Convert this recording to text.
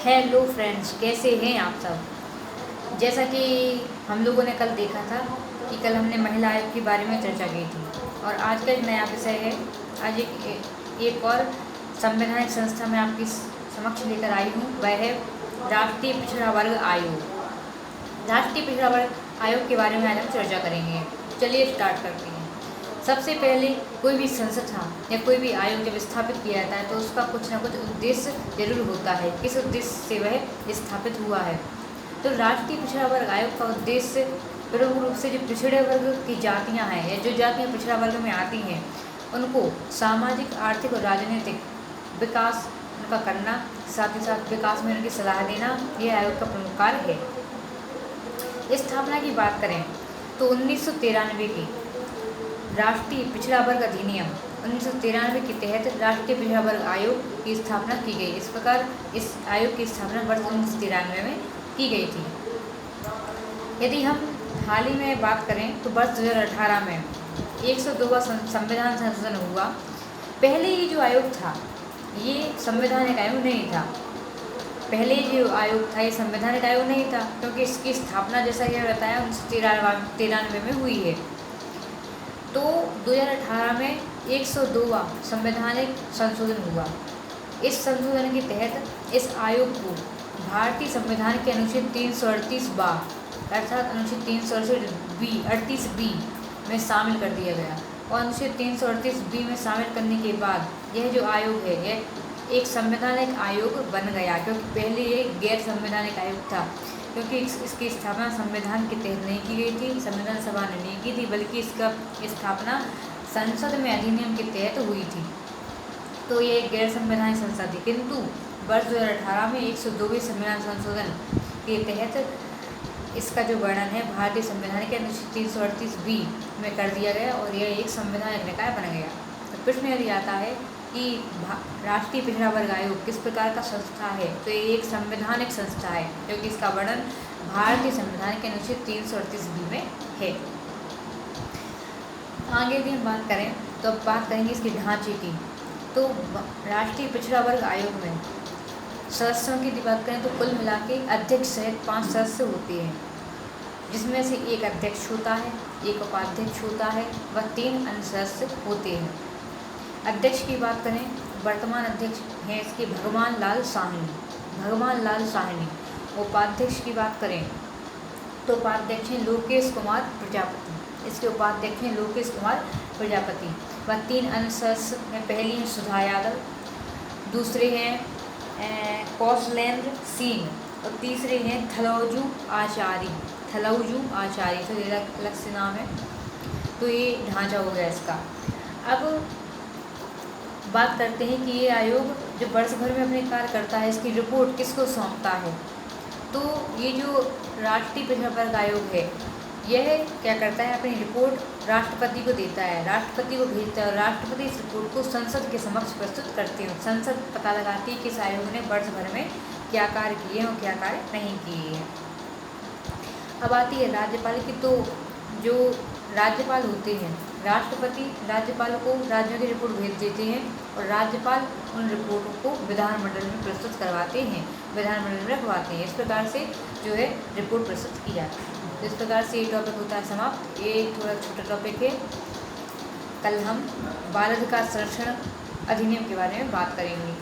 Hello friends, कैसे हैं आप सब। जैसा कि हम लोगों ने कल देखा था कि कल हमने महिला आयोग के बारे में चर्चा की थी और आज का एक नया विषय है। आज एक और संवैधानिक संस्था मैं आपके समक्ष लेकर आई हूँ, वह है राष्ट्रीय पिछड़ा वर्ग आयोग। राष्ट्रीय पिछड़ा वर्ग आयोग के बारे में आज हम चर्चा करेंगे। चलिए स्टार्ट करते हैं। सबसे पहले कोई भी संस्था या कोई भी आयोग जब स्थापित किया जाता है तो उसका कुछ ना कुछ उद्देश्य जरूर होता है, किस उद्देश्य से वह स्थापित हुआ है। तो राष्ट्रीय पिछड़ा वर्ग आयोग का उद्देश्य प्रमुख रूप से जो पिछड़े वर्ग की जातियां हैं या जो जातियां पिछड़ा वर्ग में आती हैं उनको सामाजिक, आर्थिक और राजनीतिक विकास उनका करना, साथ ही साथ विकास में उनकी सलाह देना, यह आयोग का प्रमुख कार्य है। स्थापना की बात करें तो 1993 की राष्ट्रीय पिछड़ा वर्ग अधिनियम 1993 के तहत राष्ट्रीय पिछड़ा वर्ग आयोग की स्थापना की गई। इस प्रकार इस आयोग की स्थापना वर्ष 1993 में की गई थी। यदि हम हाल ही में बात करें तो वर्ष 2018 में 102वां संविधान संशोधन हुआ। पहले ये जो आयोग था ये संवैधानिक आयोग नहीं था। पहले जो आयोग था ये संवैधानिक आयोग नहीं था, क्योंकि इसकी स्थापना जैसा कि बताया 1993 में हुई है। तो 2018 में 102वां संवैधानिक संशोधन हुआ। इस संशोधन के तहत इस आयोग को भारतीय संविधान के अनुच्छेद 338 अर्थात अनुच्छेद 338 बी में शामिल कर दिया गया और अनुच्छेद 338 बी में शामिल करने के बाद यह जो आयोग है यह एक संवैधानिक आयोग बन गया, क्योंकि पहले ये गैर संवैधानिक आयोग था, क्योंकि इसकी स्थापना संविधान के तहत नहीं की गई थी, संविधान सभा ने नहीं की थी, बल्कि इसका स्थापना संसद में अधिनियम के तहत हुई थी। तो ये एक गैर संवैधानिक संस्था थी। किंतु वर्ष 2018 में 102वें संविधान संशोधन के तहत इसका जो वर्णन है भारतीय संविधान के अनुच्छेद 338 बी में कर दिया गया और यह एक संवैधानिक निकाय बन गया। तो प्रश्न यदि आता है कि राष्ट्रीय पिछड़ा वर्ग आयोग किस प्रकार का संस्था है, तो ये एक संवैधानिक संस्था है, क्योंकि इसका वर्णन भारतीय संविधान के अनुच्छेद 338 बी में है। आगे यदि हम बात करें तो अब बात करेंगे इसके ढांचे की। तो राष्ट्रीय पिछड़ा वर्ग आयोग में सदस्यों की बात करें तो कुल मिला के अध्यक्ष सहित 5 सदस्य होते हैं, जिसमें से एक अध्यक्ष होता है, एक उपाध्यक्ष होता है व 3 अन्य सदस्य होते हैं। अध्यक्ष की बात करें, वर्तमान अध्यक्ष हैं इसके भगवान लाल साहनी। उपाध्यक्ष की बात करें तो उपाध्यक्ष हैं लोकेश कुमार प्रजापति, इसके उपाध्यक्ष हैं लोकेश कुमार प्रजापति व 3 अन्य सदस्य में पहली हैं सुधा यादव, दूसरे हैं कौशलेंद्र सिंह और तीसरे हैं थलौजू आचार्य। तो ये अलग से नाम है। तो ये ढांचा हो गया इसका। अब बात करते हैं कि ये आयोग जो वर्ष भर में अपने कार्य करता है, इसकी रिपोर्ट किसको सौंपता है। तो ये जो राष्ट्रीय पिछड़ा वर्ग आयोग है यह क्या करता है, अपनी रिपोर्ट राष्ट्रपति को देता है, राष्ट्रपति को भेजता है और राष्ट्रपति इस रिपोर्ट को संसद के समक्ष प्रस्तुत करते हैं। संसद पता लगाती है कि इस आयोग ने वर्ष भर में क्या कार्य किए और क्या कार्य नहीं किए हैं। अब आती है राज्यपाल की। तो जो राज्यपाल होते हैं, राष्ट्रपति राज्यपाल को राज्यों की रिपोर्ट भेज देते हैं और राज्यपाल उन रिपोर्टों को विधानमंडल में प्रस्तुत करवाते हैं, विधानमंडल में रखवाते हैं। इस प्रकार से जो है रिपोर्ट प्रस्तुत की जाती है। तो इस प्रकार से ये टॉपिक होता है समाप्त। ये थोड़ा छोटा टॉपिक है। कल हम बाल अधिकार संरक्षण अधिनियम के बारे में बात करेंगे।